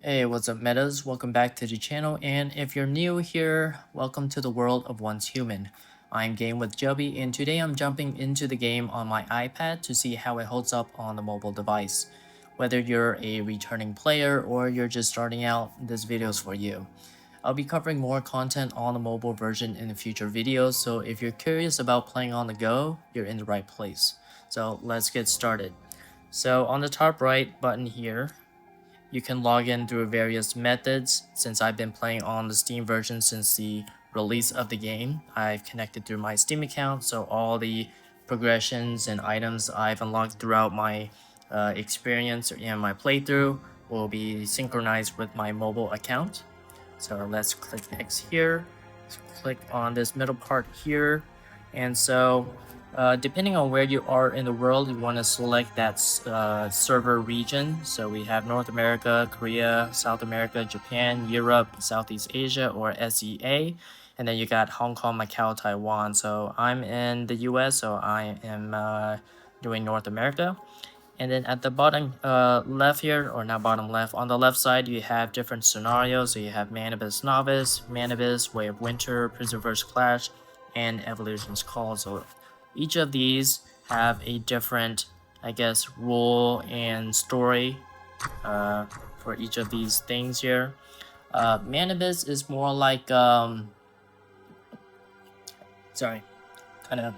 Hey, what's up, metas? Welcome back to the channel, and if you're new here, welcome to the world of OnceHuman. I'm Game with Joby, and today I'm jumping into the game on my iPad to see how it holds up on the mobile device. Whether you're a returning player or you're just starting out, this video is for you. I'll be covering more content on the mobile version in future videos, so if you're curious about playing on the go, you're in the right place. So let's get started. So on the top right button here, you can log in through various methods. Since I've been playing on the Steam version since the release of the game, I've connected through my Steam account, so all the progressions and items I've unlocked throughout my experience and my playthrough will be synchronized with my mobile account. So let's click X here, let's click on this middle part here, and so depending on where you are in the world, you want to select that server region. So we have North America, Korea, South America, Japan, Europe, Southeast Asia, or SEA. And then you got Hong Kong, Macau, Taiwan. So I'm in the US, so I am doing North America. And then at the bottom left here, or not bottom left, on the left side you have different scenarios. So you have Manibus Novice, Manibus, Way of Winter, Prismverse Clash, and Evolution's Call. So each of these have a different, I guess, rule and story for each of these things here. Manibus is more like, sorry, kind of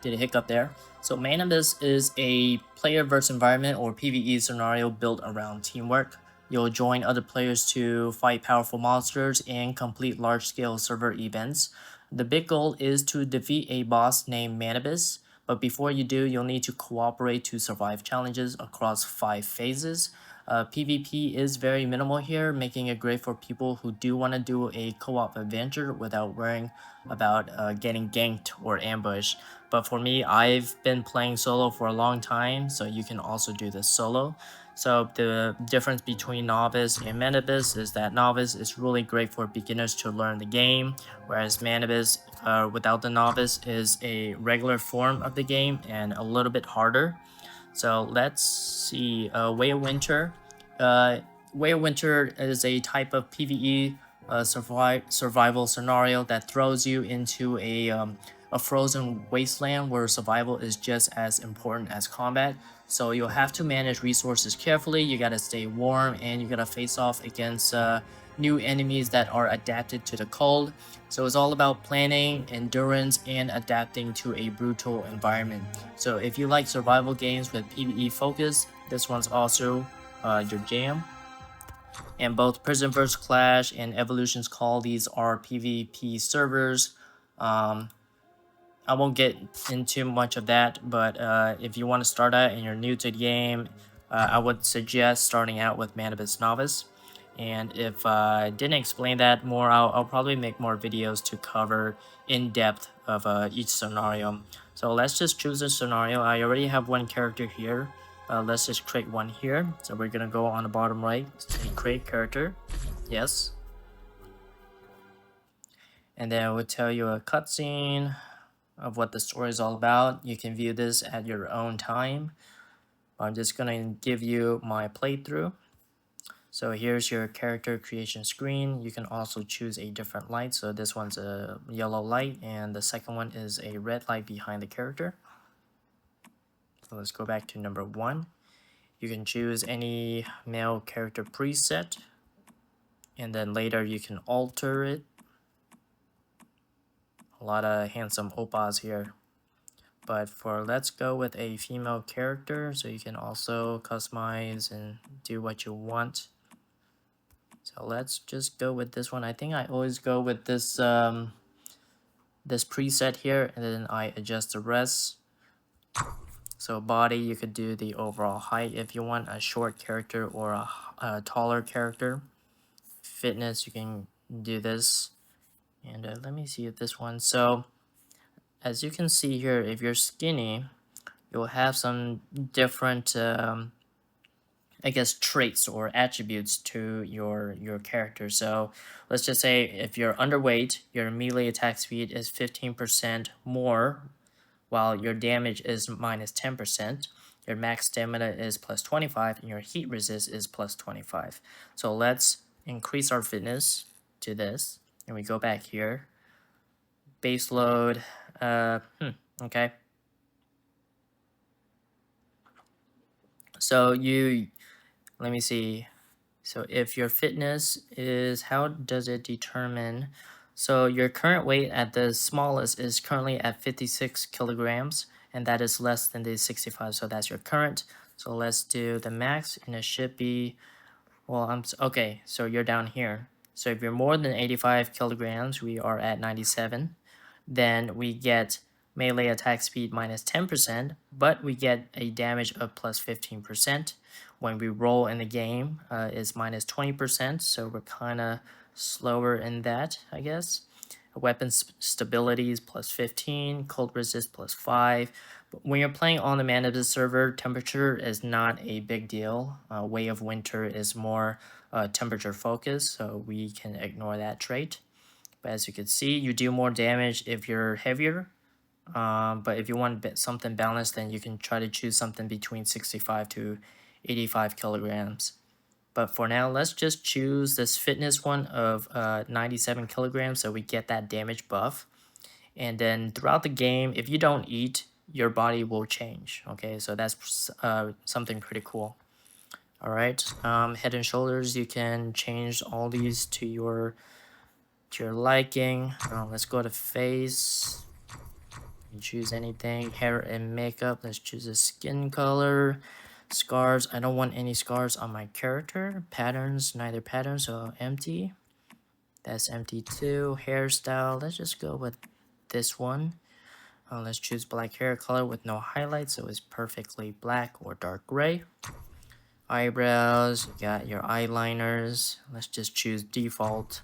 did a hiccup there. So Manibus is a player versus environment or PvE scenario built around teamwork. You'll join other players to fight powerful monsters and complete large-scale server events. The big goal is to defeat a boss named Manibus, but before you do, you'll need to cooperate to survive challenges across 5 phases. PvP is very minimal here, making it great for people who do want to do a co-op adventure without worrying about getting ganked or ambushed. But for me, I've been playing solo for a long time, so you can also do this solo. So the difference between Novice and Manibus is that Novice is really great for beginners to learn the game, whereas Manibus without the Novice is a regular form of the game and a little bit harder. So let's see, Way of Winter. Way of Winter is a type of PvE survival scenario that throws you into a frozen wasteland where survival is just as important as combat. So you'll have to manage resources carefully, you gotta stay warm, and you gotta face off against new enemies that are adapted to the cold. So it's all about planning, endurance, and adapting to a brutal environment. So if you like survival games with PvE focus, this one's also your jam. And both Prismverse Clash and Evolution's Call, these are PvP servers. I won't get into much of that, but if you want to start out and you're new to the game, I would suggest starting out with Manibus Novice. And if I didn't explain that more, I'll probably make more videos to cover in depth of each scenario. So let's just choose a scenario. I already have one character here. Let's just create one here. So we're gonna go on the bottom right, say create character. Yes. And then it will tell you a cutscene of what the story is all about. You can view this at your own time. I'm just gonna give you my playthrough. So here's your character creation screen. You can also choose a different light. So this one's a yellow light and the second one is a red light behind the character. So let's go back to number 1. You can choose any male character preset, and then later you can alter it. A lot of handsome oppas here, but let's go with a female character, so you can also customize and do what you want. So let's just go with this one. I think I always go with this this preset here, and then I adjust the rest. So body, you could do the overall height if you want a short character or a taller character. Fitness, you can do this. And let me see if this one. So as you can see here, if you're skinny, you'll have some different I guess traits or attributes to your character. So let's just say if you're underweight, your melee attack speed is 15% more, while your damage is minus 10%. your max stamina is plus 25, and your heat resist is plus 25. So let's increase our fitness to this, and we go back here. Base load, okay. So let me see. So if your fitness is, how does it determine? So your current weight at the smallest is currently at 56 kilograms, and that is less than the 65. So that's your current. So let's do the max, and it should be, well, okay, so you're down here. So if you're more than 85 kilograms, we are at 97. Then we get melee attack speed minus 10%, but we get a damage of plus 15%. When we roll in the game, is minus 20%, so we're kind of slower in that, I guess. Weapon stability is plus 15, cold resist plus 5. But when you're playing on the Manibus server, temperature is not a big deal. Way of Winter is more temperature focused, so we can ignore that trait. But as you can see, you do more damage if you're heavier. But if you want something balanced, then you can try to choose something between 65 to 85 kilograms. But for now, let's just choose this fitness one of 97 kilograms so we get that damage buff. And then throughout the game, if you don't eat, your body will change. Okay, so that's something pretty cool. All right, head and shoulders, you can change all these to your liking. Let's go to face. You choose anything. Hair and makeup, let's choose a skin color. Scars, I don't want any scars on my character. Patterns, neither pattern, so empty. That's empty too. Hairstyle, let's just go with this one. Let's choose black hair color with no highlights, so it's perfectly black or dark gray. Eyebrows, you got your eyeliners. Let's just choose default.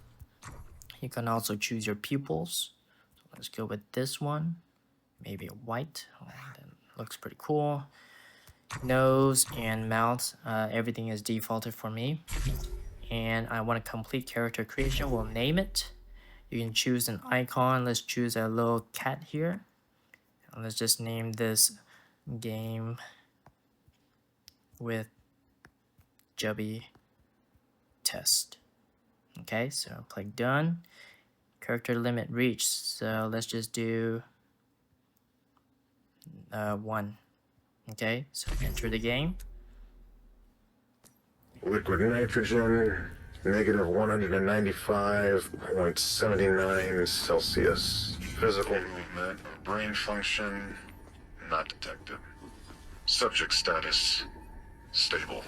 You can also choose your pupils. So let's go with this one. Maybe white. That looks pretty cool. Nose and mouth, everything is defaulted for me. And I want to complete character creation. We'll name it. You can choose an icon. Let's choose a little cat here. And let's just name this game with Jubby Test. Okay, so click done. Character limit reached. So let's just do 1. Okay, so enter the game. Liquid nitrogen, negative 195.79 Celsius. Physical movement, brain function, not detected. Subject status, stable.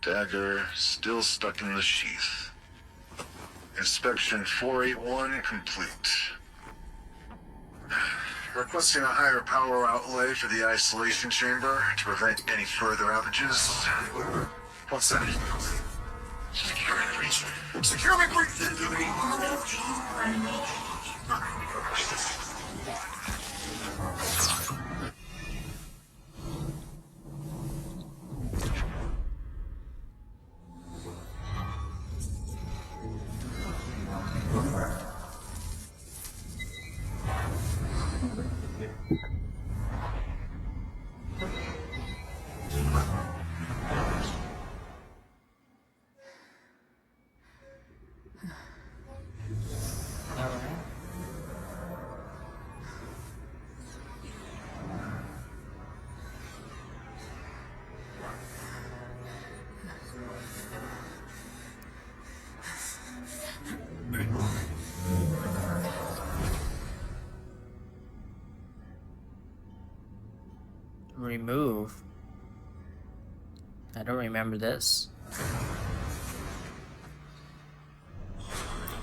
Dagger, still stuck in the sheath. Inspection 481 complete. Requesting a higher power outlay for the isolation chamber to prevent any further outages. What's that? Secure the breach. Secure the breach! Remove. I don't remember this. I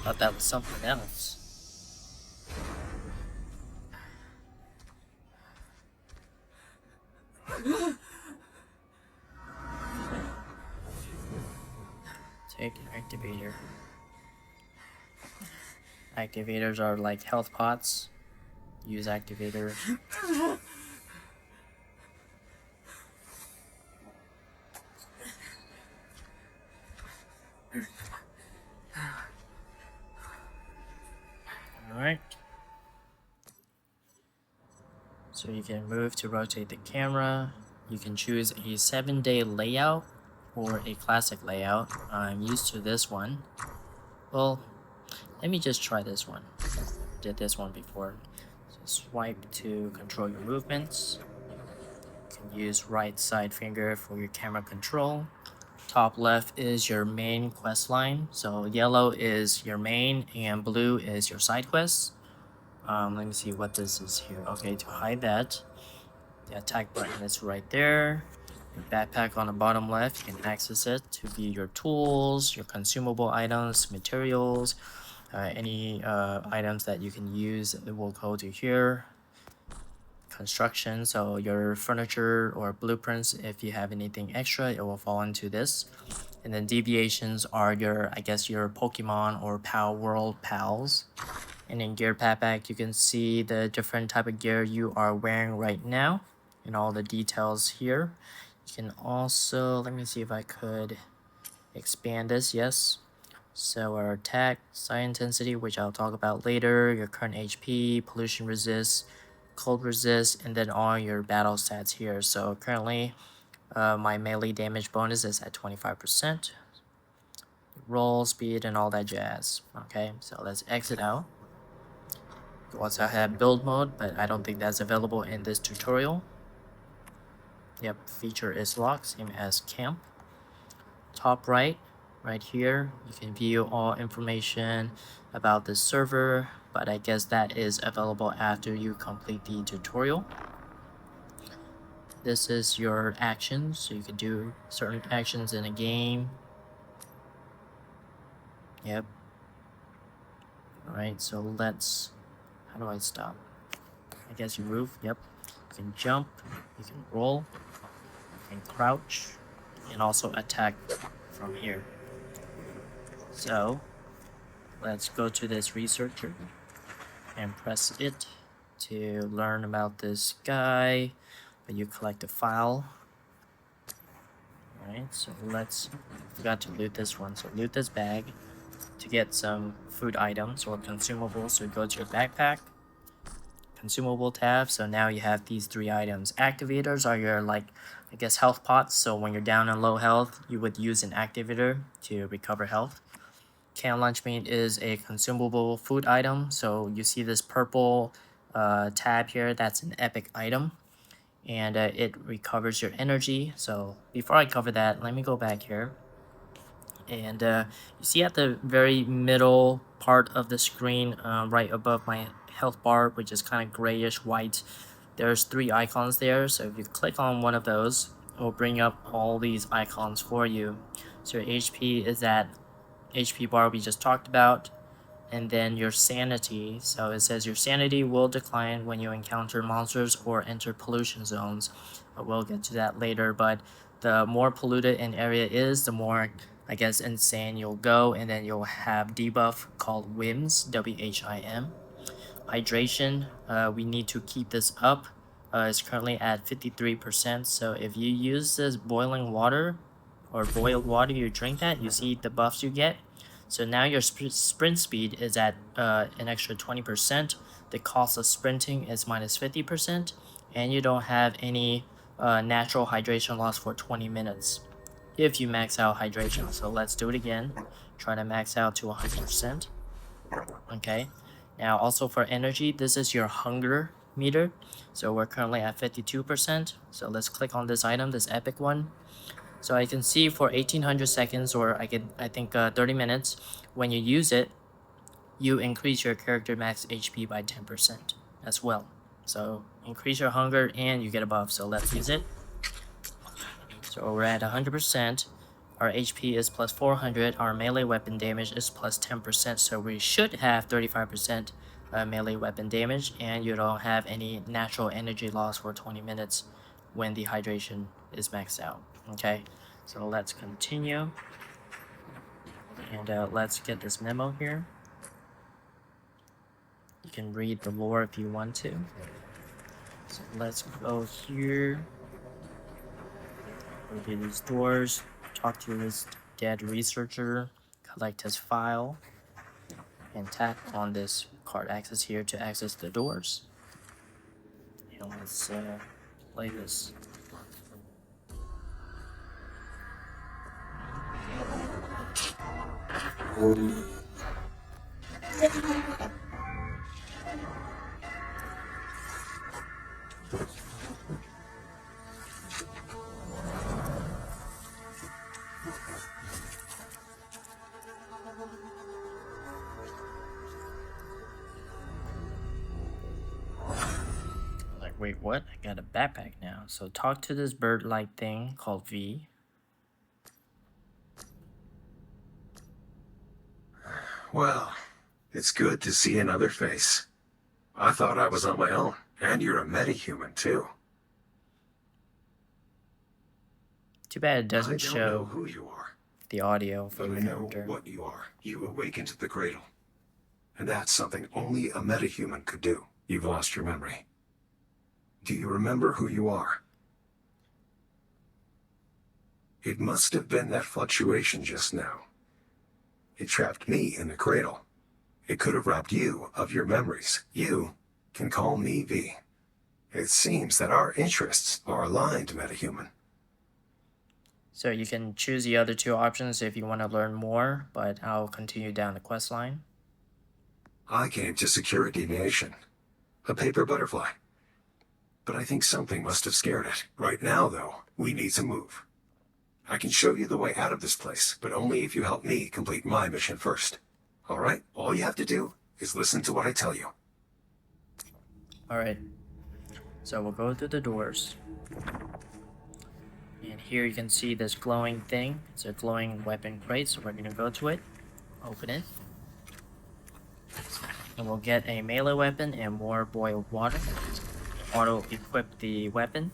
thought that was something else. Take an activator. Activators are like health pots. Use activator. Alright. So you can move to rotate the camera. You can choose a 7-day layout or a classic layout. I'm used to this one. Well, let me just try this one. Did this one before. So swipe to control your movements. You can use right side finger for your camera control. Top left is your main quest line. So yellow is your main and blue is your side quests. Let me see what this is here. Okay, to hide that, the attack button is right there. Your backpack on the bottom left, you can access it to view your tools, your consumable items, materials, any items that you can use. It will go to here. Construction, so your furniture or blueprints, if you have anything extra, it will fall into this. And then deviations are your, I guess, your Pokemon or Pal World pals. And in gear backpack, you can see the different type of gear you are wearing right now and all the details here. You can also, let me see if I could expand this. Yes. So our attack, psi intensity, which I'll talk about later, your current HP, pollution resist, cold resist, and then all your battle stats here. So currently, my melee damage bonus is at 25%. Roll speed and all that jazz. Okay, so let's exit out. You also have build mode, but I don't think that's available in this tutorial. Yep, feature is locked, same as camp. Top right, right here, you can view all information about the server, but I guess that is available after you complete the tutorial. This is your actions, so you can do certain actions in a game. Yep. Alright, so let's, how do I stop? I guess you move, yep. You can jump, you can roll, you can crouch, and also attack from here. So let's go to this researcher and press it to learn about this guy. But you collect a file. Alright, so let's, forgot to loot this one. So loot this bag to get some food items or consumables. So go to your backpack, consumable tab. So now you have these 3 items. Activators are your, like, I guess, health pots. So when you're down on low health, you would use an activator to recover health. Canned lunch meat is a consumable food item. So you see this purple tab here, that's an epic item. And it recovers your energy. So before I cover that, let me go back here. And you see at the very middle part of the screen, right above my health bar, which is kind of grayish white, there's 3 icons there. So if you click on one of those, it will bring up all these icons for you. So your HP is at HP bar we just talked about, and then your sanity. So it says your sanity will decline when you encounter monsters or enter pollution zones. We'll get to that later, but the more polluted an area is, the more, I guess, insane you'll go, and then you'll have debuff called WHIM, W-H-I-M. Hydration, we need to keep this up. It's currently at 53%, so if you use this boiling water or boiled water, you drink that, you see the buffs you get. So now your sprint speed is at an extra 20%. The cost of sprinting is minus 50%, and you don't have any natural hydration loss for 20 minutes if you max out hydration. So let's do it again. Try to max out to 100%. Okay. Now also for energy, this is your hunger meter. So we're currently at 52%. So let's click on this item, this epic one. So I can see for 1800 seconds, or I think 30 minutes, when you use it, you increase your character max HP by 10% as well. So increase your hunger and you get a buff. So let's use it. So we're at 100%. Our HP is plus 400. Our melee weapon damage is plus 10%. So we should have 35% melee weapon damage, and you don't have any natural energy loss for 20 minutes when the hydration is maxed out. Okay, so let's continue, and let's get this memo here. You can read the lore if you want to. So let's go here. Go to these doors, talk to this dead researcher, collect his file, and tap on this card access here to access the doors. And let's play this. Like, wait, what? I got a backpack now. So talk to this bird-like thing called V. Well, it's good to see another face. I thought I was on my own, and you're a metahuman too. Too bad it I doesn't don't know show who you are, the audio but from I the know character. what you are. You awakened the cradle. And that's something only a metahuman could do. You've lost your memory. Do you remember who you are? It must have been that fluctuation just now. It trapped me in the cradle. It could have robbed you of your memories. You can call me V. It seems that our interests are aligned, metahuman. So you can choose the other two options if you want to learn more, but I'll continue down the quest line. I came to secure a deviation. A paper butterfly. But I think something must have scared it. Right now, though, we need to move. I can show you the way out of this place, but only if you help me complete my mission first. Alright? All you have to do is listen to what I tell you. Alright, so we'll go through the doors. And here you can see this glowing thing. It's a glowing weapon crate, so we're going to go to it, open it. And we'll get a melee weapon and more boiled water. Auto-equip the weapon.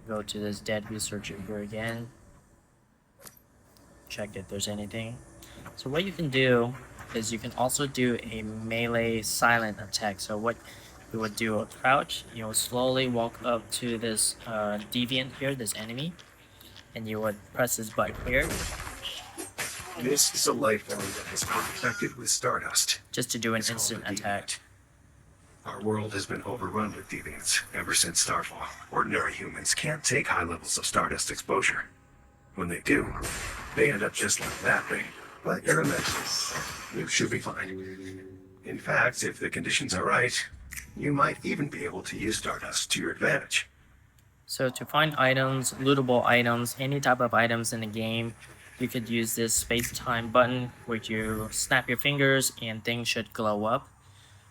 Go to this dead researcher here again. Check if there's anything. So what you can do is you can also do a melee silent attack. So what you would do, a crouch, you will slowly walk up to this deviant here, this enemy, and you would press this button here. This is a life form that has been infected with stardust. Just to do an It's called instant a deviant. attack. Our world has been overrun with deviants ever since Starfall. Ordinary humans can't take high levels of stardust exposure. When they do, they end up just like that thing. But you're a mess. You should be fine. In fact, if the conditions are right, you might even be able to use stardust to your advantage. So to find items, lootable items, any type of items in the game, you could use this space-time button where you snap your fingers and things should glow up.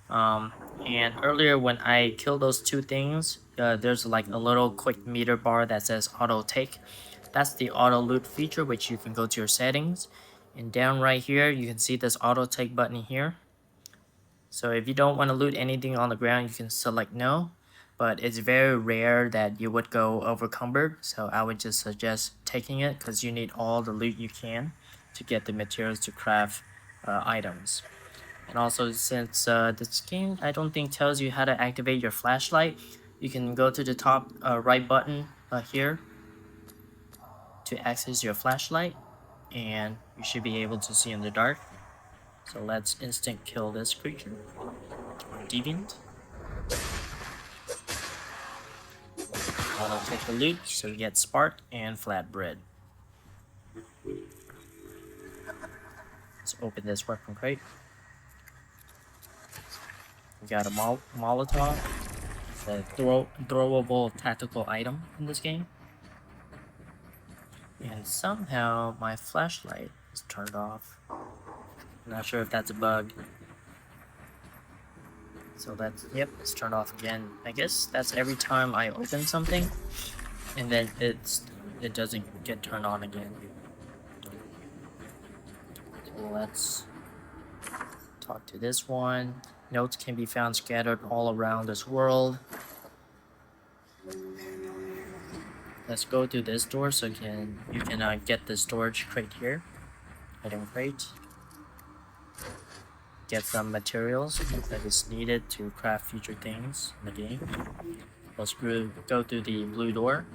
And earlier when I killed those two things, there's like a little quick meter bar that says auto take. That's the auto loot feature, which you can go to your settings, and down right here you can see this auto take button here. So if you don't want to loot anything on the ground, you can select no, but it's very rare that you would go overcumbered, so I would just suggest taking it because you need all the loot you can to get the materials to craft items. And also, since this game I don't think tells you how to activate your flashlight, you can go to the top right button here to access your flashlight, and you should be able to see in the dark. So let's instant kill this creature, or deviant. I'll take the loot, so we get spark and flatbread. Let's open this weapon crate. We got a Molotov. It's a throwable tactical item in this game. And somehow my flashlight is turned off. I'm not sure if that's a bug. So that's, yep, it's turned off again. I guess that's every time I open something, and then it doesn't get turned on again. So let's talk to this one. Notes can be found scattered all around this world. Let's go to this door so you can get the storage crate here. Item crate. Get some materials that is needed to craft future things in the game. Let's go through the blue door,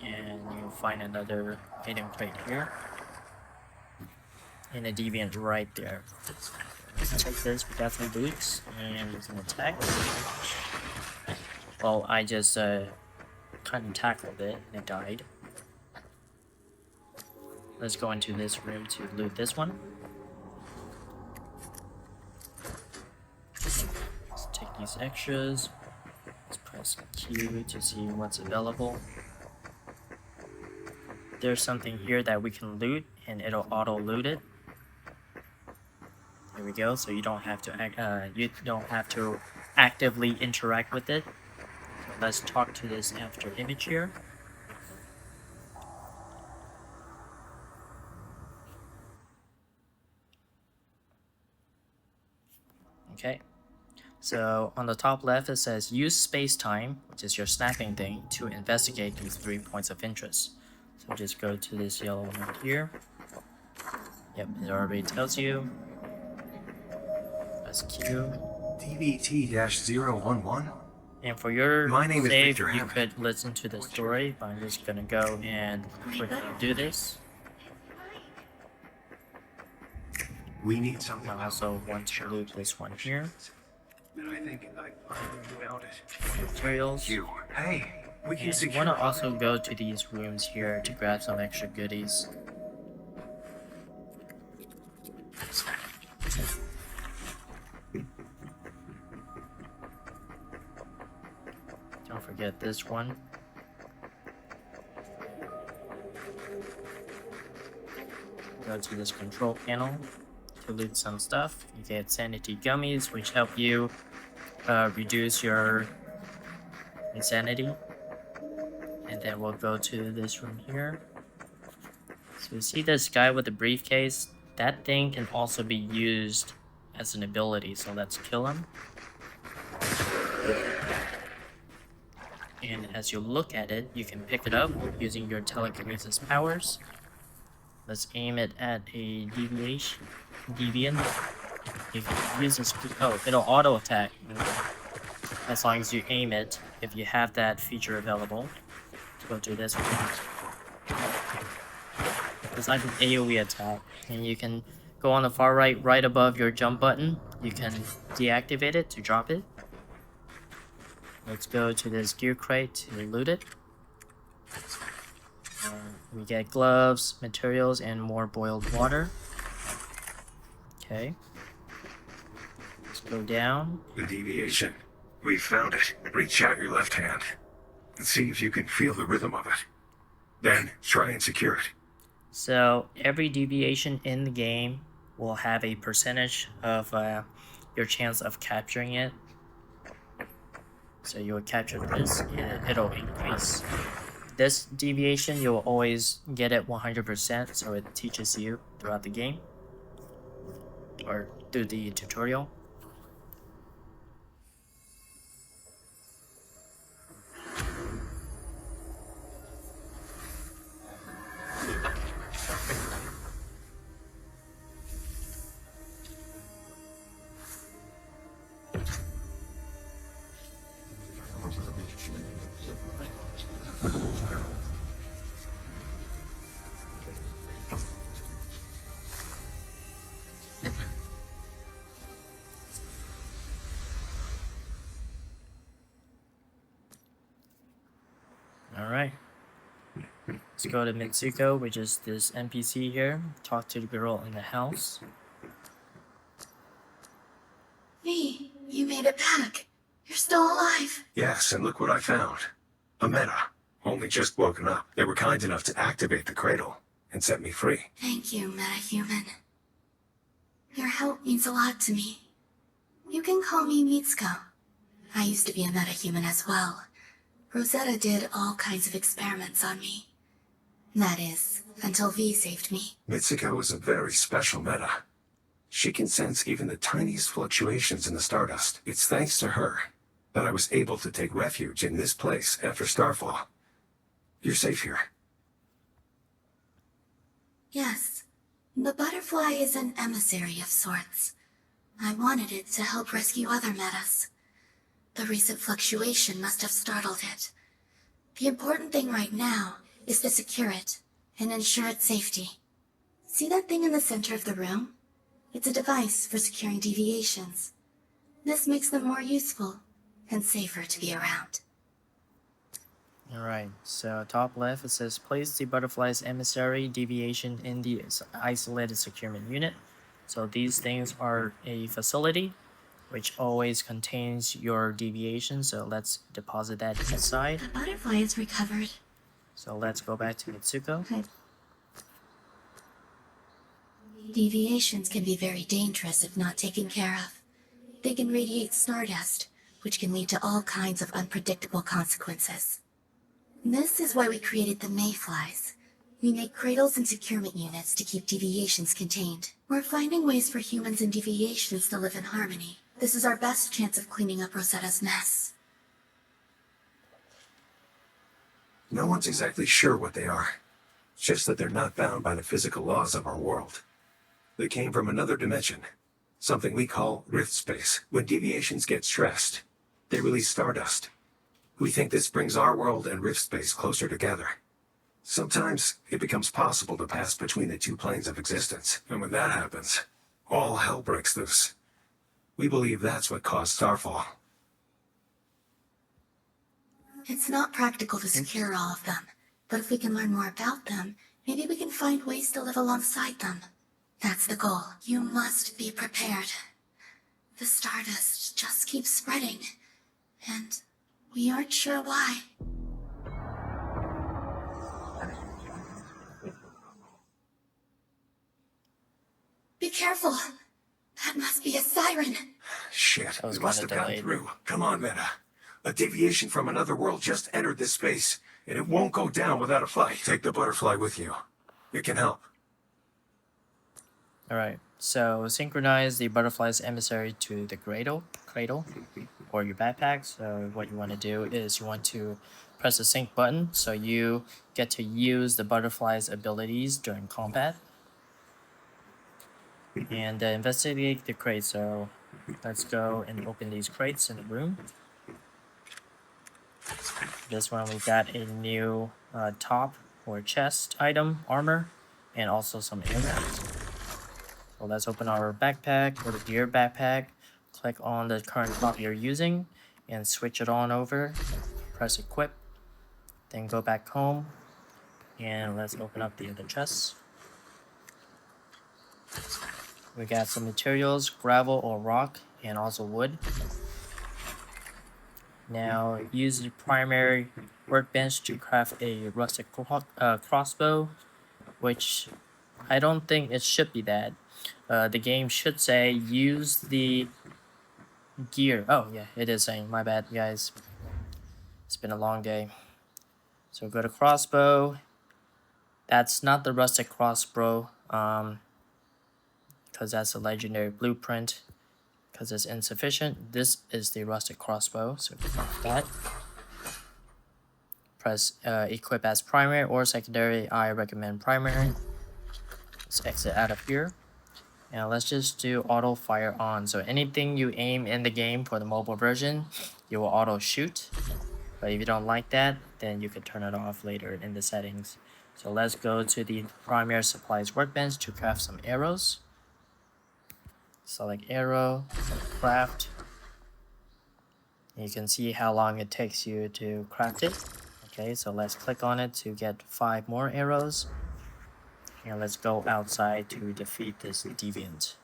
and you'll find another item crate here, and a deviant right there. Let's take this. We got some boots, and there's an attack. Well, I just kind of tackled it, and it died. Let's go into this room to loot this one. Let's take these extras. Let's press Q to see what's available. There's something here that we can loot, and it'll auto loot it. There we go. So you don't have to actively interact with it. So let's talk to this after image here. Okay. So on the top left, it says use space-time, which is your snapping thing, to investigate these 3 points of interest. So just go to this yellow one here. Yep, it already tells you. Press Q. DVT-011? And for your My name is save, Victor you Hammond. could listen to the story, but I'm just gonna go and quickly do this. We need something. I also want to loot this one here. And I think I finally found it. Materials. You. Hey, we can And you secure. want to also go to these rooms here to grab some extra goodies. Don't forget this one. Go to this control panel to loot some stuff. You get sanity gummies, which help you reduce your insanity. And then we'll go to this room here. So you see this guy with the briefcase? That thing can also be used as an ability, so let's kill him. And as you look at it, you can pick it up using your telekinesis powers. Let's aim it at a deviant. You can use this. Oh, it'll auto attack as long as you aim it. If you have that feature available, go to this one. It's like an AoE attack, and you can go on the far right, right above your jump button. You can deactivate it to drop it. Let's go to this gear crate to loot it. We get gloves, materials, and more boiled water. Okay. Let's go down. The deviation. We found it. Reach out your left hand and see if you can feel the rhythm of it. Then try and secure it. So every deviation in the game will have a percentage of your chance of capturing it. So you'll capture this and it'll increase. This deviation, you'll always get it 100%, so it teaches you throughout the game or through the tutorial. Alright. Let's go to Mitsuko, which is this NPC here. Talk to the girl in the house. V, you made it back. You're still alive. Yes, and look what I found. A meta. Only just woken up. They were kind enough to activate the cradle and set me free. Thank you, MetaHuman. Your help means a lot to me. You can call me Mitsuko. I used to be a MetaHuman as well. Rosetta did all kinds of experiments on me. That is, until V saved me. Mitsuko is a very special meta. She can sense even the tiniest fluctuations in the stardust. It's thanks to her that I was able to take refuge in this place after Starfall. You're safe here. Yes, the butterfly is an emissary of sorts. I wanted it to help rescue other metas. The recent fluctuation must have startled it. The important thing right now is to secure it and ensure its safety. See that thing in the center of the room? It's a device for securing deviations. This makes them more useful and safer to be around. Alright, so top left it says place the butterfly's emissary deviation in the isolated securement unit. So these things are a facility which always contains your deviation. So let's deposit that inside. The butterfly is recovered. So let's go back to Mitsuko. Deviations can be very dangerous if not taken care of. They can radiate stardust, which can lead to all kinds of unpredictable consequences. This is why we created the mayflies. We make cradles and securement units to keep deviations contained. We're finding ways for humans and deviations to live in harmony. This is our best chance of cleaning up Rosetta's mess. No one's exactly sure what they are. Just that they're not bound by the physical laws of our world. They came from another dimension. Something we call rift space. When deviations get stressed, they release stardust. We think this brings our world and rift space closer together. Sometimes it becomes possible to pass between the two planes of existence, and when that happens, all hell breaks loose. We believe that's what caused Starfall. It's not practical to secure all of them, but if we can learn more about them, maybe we can find ways to live alongside them. That's the goal. You must be prepared. The stardust just keeps spreading, and we aren't sure why. Be careful! That must be a siren! Shit, That was we must have kinda gotten delayed. through. Come on, Meta. A deviation from another world just entered this space, and it won't go down without a fight. Take the butterfly with you. It can help. Alright, so synchronize the butterfly's emissary to the cradle or your backpack. So what you want to do is you want to press the sync button so you get to use the butterfly's abilities during combat. And investigate the crate. So let's go and open these crates in the room. This one we got a new top or chest item, armor, and also some airbags. So let's open our backpack or the gear backpack. Click on the current prop you're using and switch it on over. Press equip. Then go back home. And let's open up the other chests. We got some materials, gravel or rock, and also wood. Now use the primary workbench to craft a rustic crossbow, which I don't think it should be that. The game should say use the gear. Oh yeah, it is saying, my bad guys. It's been a long day. So go to crossbow. That's not the rustic crossbow, because that's a legendary blueprint, because it's insufficient. This is the rustic crossbow, so craft that. Press equip as primary or secondary. I recommend primary. Let's exit out of here. Now let's just do auto fire on. So anything you aim in the game for the mobile version, you will auto shoot. But if you don't like that, then you can turn it off later in the settings. So let's go to the primary supplies workbench to craft some arrows. Select arrow, craft. You can see how long it takes you to craft it. Okay, so let's click on it to get 5 more arrows. And let's go outside to defeat this deviant.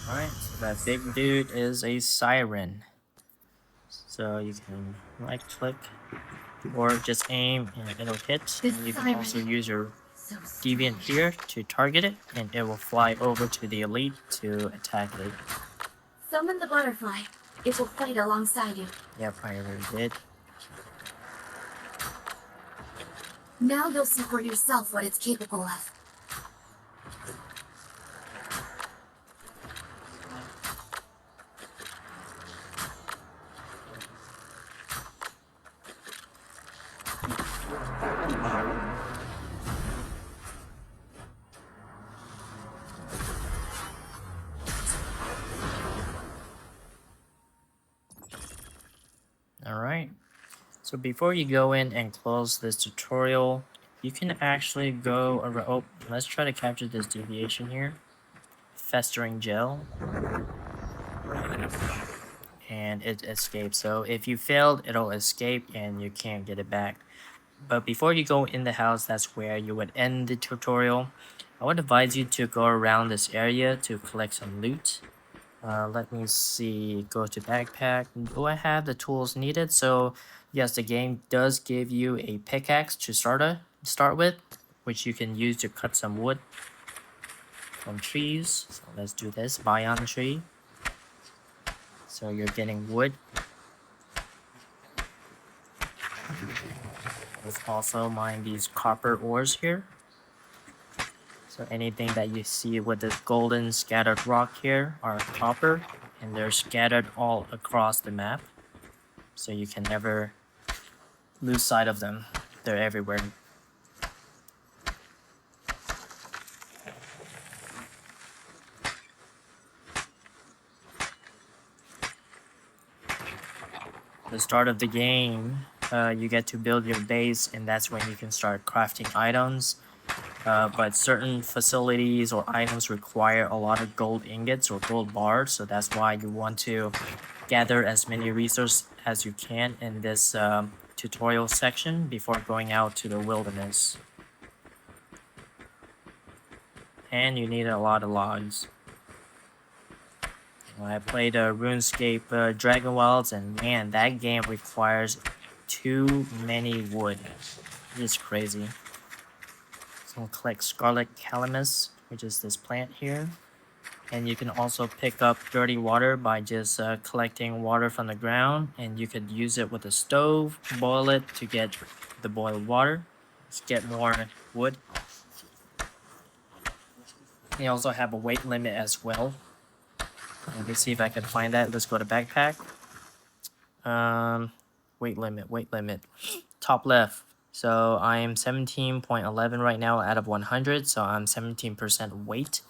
Alright, so that big dude is a Siren. So you can right click or just aim and it'll hit. And you can also use your deviant here to target it and it will fly over to the elite to attack it. Summon the butterfly. It will fight alongside you. Yep, I already did. Now you'll see for yourself what it's capable of. Alright, so before you go in and close this tutorial, you can actually go around. Oh, let's try to capture this deviation here. Festering gel. And it escapes. So if you failed, it'll escape and you can't get it back. But before you go in the house, that's where you would end the tutorial. I would advise you to go around this area to collect some loot. Let me see, go to backpack. Do I have the tools needed? So yes, the game does give you a pickaxe to start with, which you can use to cut some wood from trees. So let's do this, buy on tree. So you're getting wood. Let's also mine these copper ores here. So anything that you see with this golden scattered rock here are copper, and they're scattered all across the map. So you can never lose sight of them. They're everywhere. The start of the game, you get to build your base, and that's when you can start crafting items. But certain facilities or items require a lot of gold ingots or gold bars, so that's why you want to gather as many resources as you can in this tutorial section before going out to the wilderness. And you need a lot of logs. I played RuneScape Dragon Wilds, and man, that game requires too many wood. It's crazy. So we'll collect Scarlet Calamus, which is this plant here. And you can also pick up dirty water by just collecting water from the ground, and you could use it with a stove, boil it to get the boiled water. Let's get more wood. You also have a weight limit as well. Let me see if I can find that. Let's go to backpack. Weight limit. Top left. So I am 17.11 right now out of 100. So I'm 17% weight.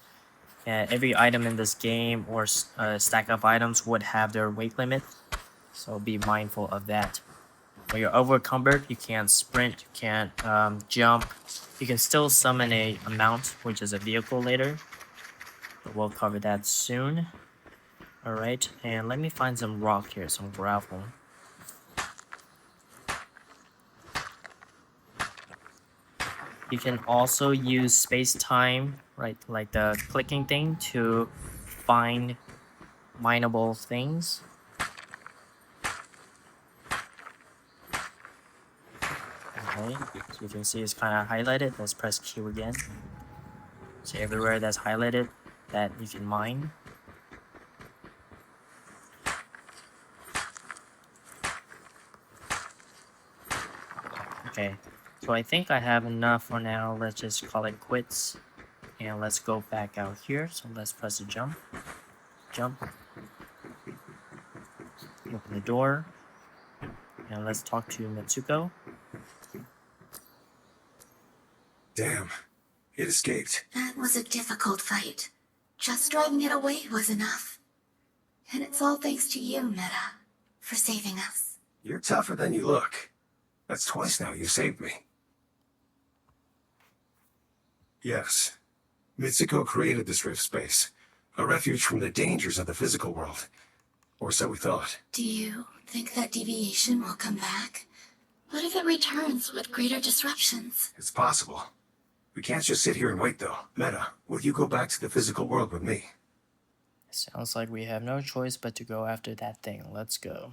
Every item in this game or stack of items would have their weight limit. So be mindful of that. When you're overcumbered, you can't sprint, you can't jump. You can still summon a mount, which is a vehicle later. But we'll cover that soon. Alright, and let me find some rock here, some gravel. You can also use space-time, right, like the clicking thing, to find mineable things. Okay, so you can see it's kind of highlighted. Let's press Q again. So everywhere that's highlighted, that you can mine. Okay, so I think I have enough for now. Let's just call it quits. And let's go back out here. So let's press the jump. Jump. Open the door. And let's talk to Mitsuko. Damn, it escaped. That was a difficult fight. Just driving it away was enough. And it's all thanks to you, Meta, for saving us. You're tougher than you look. That's twice now you saved me. Yes. Mitsuko created this rift space, a refuge from the dangers of the physical world. Or so we thought. Do you think that deviation will come back? What if it returns with greater disruptions? It's possible. We can't just sit here and wait, though. Meta, will you go back to the physical world with me? Sounds like we have no choice but to go after that thing. Let's go.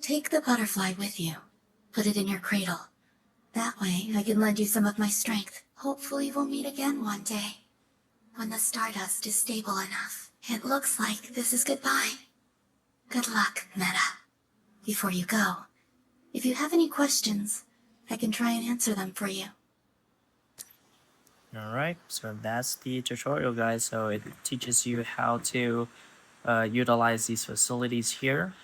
Take the butterfly with you. Put it in your cradle. That way, I can lend you some of my strength. Hopefully we'll meet again one day, when the stardust is stable enough, It looks like this is goodbye. Good luck, Meta. Before you go, if you have any questions, I can try and answer them for you. Alright, so that's the tutorial, guys. So it teaches you how to utilize these facilities here.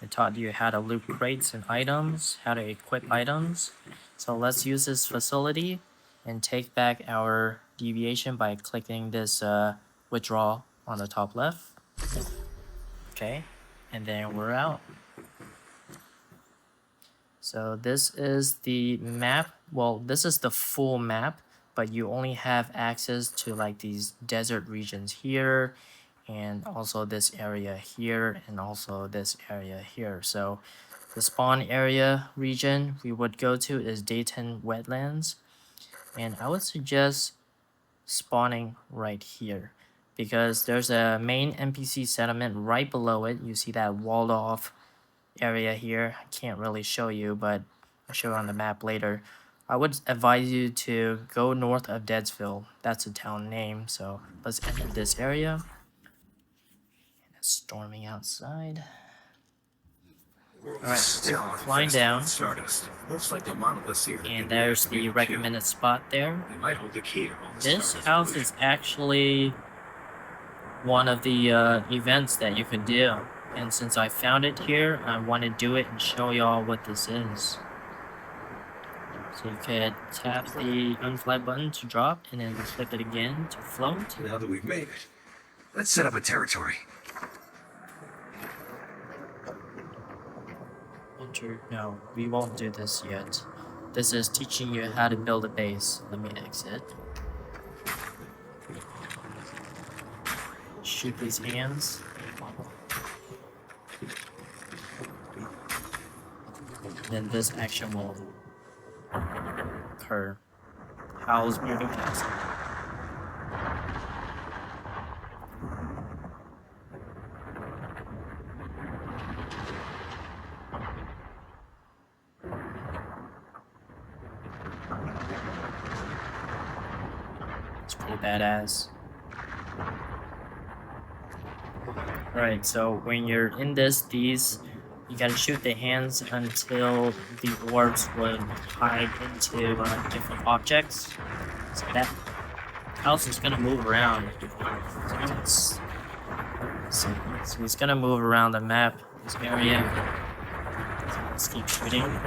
It taught you how to loot crates and items, how to equip items. So let's use this facility and take back our deviation by clicking this withdraw on the top left. Okay, and then we're out. So this is the map. Well, this is the full map, but you only have access to like these desert regions here, and also this area here, and also this area here. So the spawn area region we would go to is Dayton Wetlands, and I would suggest spawning right here because there's a main NPC settlement right below it. You see that walled off area here. I can't really show you, but I'll show you on the map later. I would advise you to go north of Deadsville. That's a town name. So let's enter this area. And it's storming outside. Alright, flying down. Looks like the Manibus here. And there's the recommended spot there. They might hold the key to all This house is actually one of the events that you could do. And since I found it here, I want to do it and show y'all what this is. So you could tap the unfly button to drop, and then flip it again to float. Now that we've made it, let's set up a territory. Enter. No, we won't do this yet. This is teaching you how to build a base. Let me exit. Shoot these hands. Then this action will occur. Howl's moving castle. It's pretty badass. Alright, so when you're in this, you gotta shoot the hands until the orbs would hide into different objects. So that house is gonna move around. So it's gonna move around the map, this area. So let's keep shooting.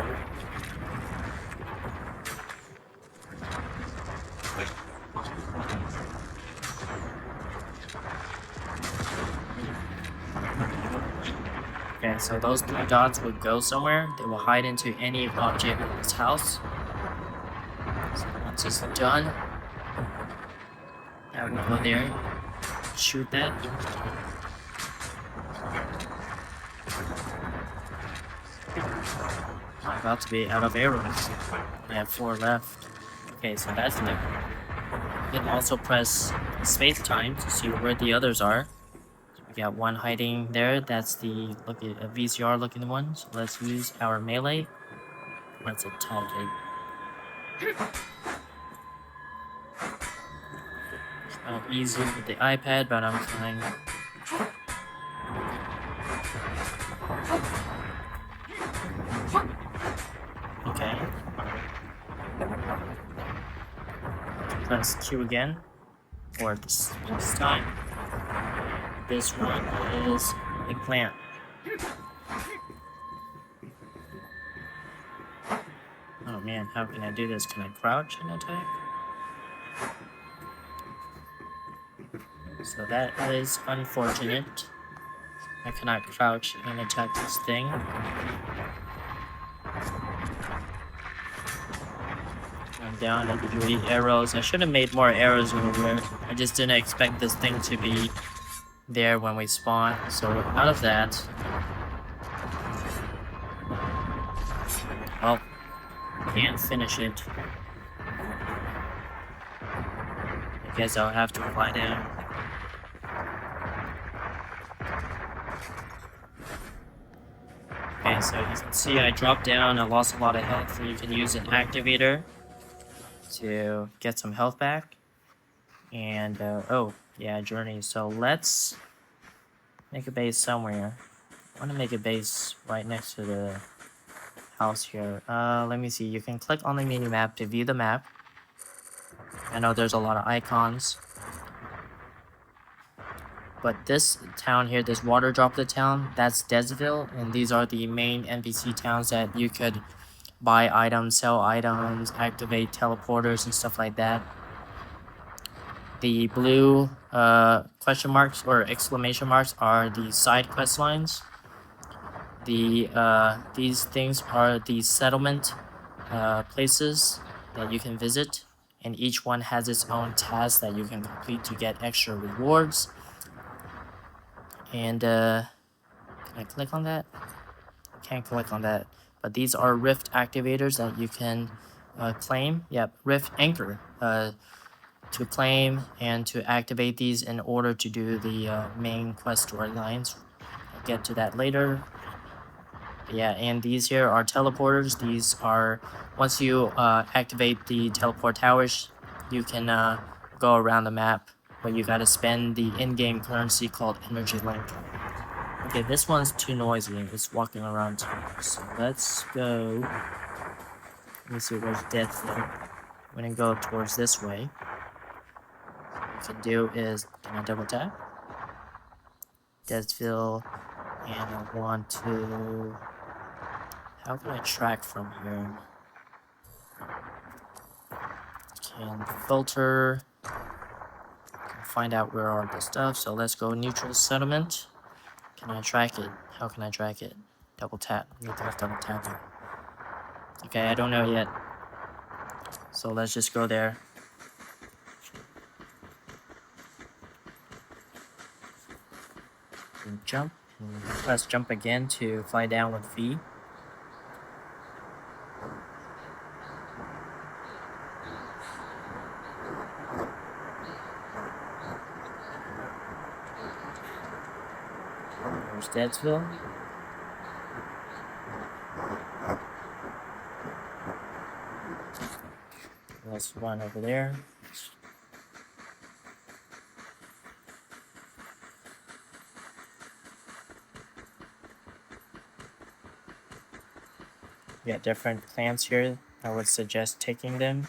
Okay, so those 3 dots would go somewhere. They will hide into any object in this house. So once it's done, I will go there, shoot that. I'm about to be out of arrows. I have 4 left. Okay, so that's it. You can also press space time to see where the others are. We got one hiding there. That's the a VCR looking one. So let's use our melee. Let's attack it. It's not easy with the iPad, but I'm trying. Okay. Press Q again. Or this time. This one is a plant. Oh man, how can I do this? Can I crouch and attack? So that is unfortunate. I cannot crouch and attack this thing. I'm down at 3 arrows. I should have made more arrows over. I just didn't expect this thing to be there when we spawn. So out of that, well, can't finish it. I guess I'll have to fly down. Okay, so you can see I dropped down. I lost a lot of health, and you can use an activator to get some health back. And oh, Yeah, journey. So let's make a base somewhere. I want to make a base right next to the house here. Let me see. You can click on the mini map to view the map. I know there's a lot of icons. But this town here, this water droplet town, that's Deadsville, and these are the main NPC towns that you could buy items, sell items, activate teleporters and stuff like that. The blue question marks or exclamation marks are the side quest lines. These things are the settlement places that you can visit, and each one has its own task that you can complete to get extra rewards. And can I click on that? Can't click on that. But these are rift activators that you can claim. Yep, rift anchor to claim and to activate these in order to do the main quest storylines. I'll get to that later. Yeah, and these here are teleporters. These are, once you activate the teleport towers, you can go around the map, but you gotta spend the in-game currency called energy link. Okay, this one's too noisy. It's walking around too much. So let's go. Let me see, where's Deadsville? I'm gonna go towards this way. What I can do is, can I double tap? Deadsville, and I want to. How can I track from here? Can filter. Can find out where are the stuff. So let's go neutral settlement. Can I track it? How can I track it? Double tap. Need to double tap it. Okay, I don't know yet. So let's just go there. And jump. And press jump again to fly down with V. There's Deadsville. Let's run over there. You got different plants here. I would suggest taking them.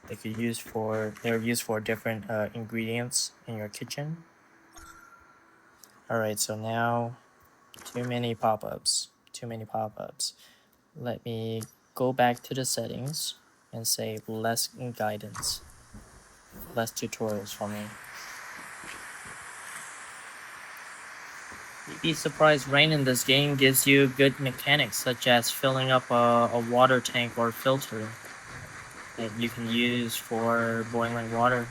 They're used for different ingredients in your kitchen. Alright, so now too many pop-ups. Let me go back to the settings and say less guidance, less tutorials for me. You'd be surprised, rain in this game gives you good mechanics such as filling up a water tank or filter that you can use for boiling water.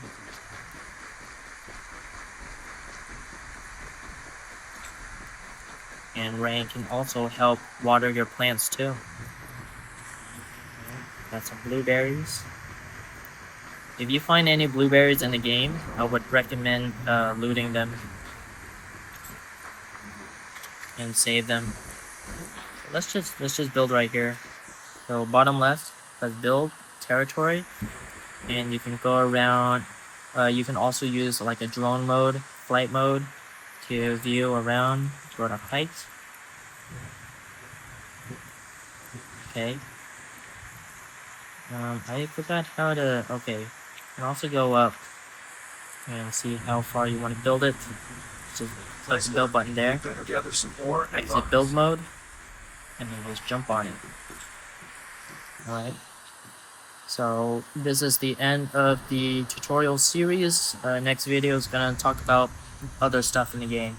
And rain can also help water your plants too. Got some blueberries. If you find any blueberries in the game, I would recommend looting them and save them. So let's just build right here. So bottom left, let's build territory, and you can go around. You can also use like a drone mode, flight mode, to view around. Go to height. Okay. I forgot how to. Okay. You can also go up and see how far you want to build it. Just click the build button there. Exit build mode, and then just jump on it. Alright. So this is the end of the tutorial series. Next video is gonna talk about other stuff in the game.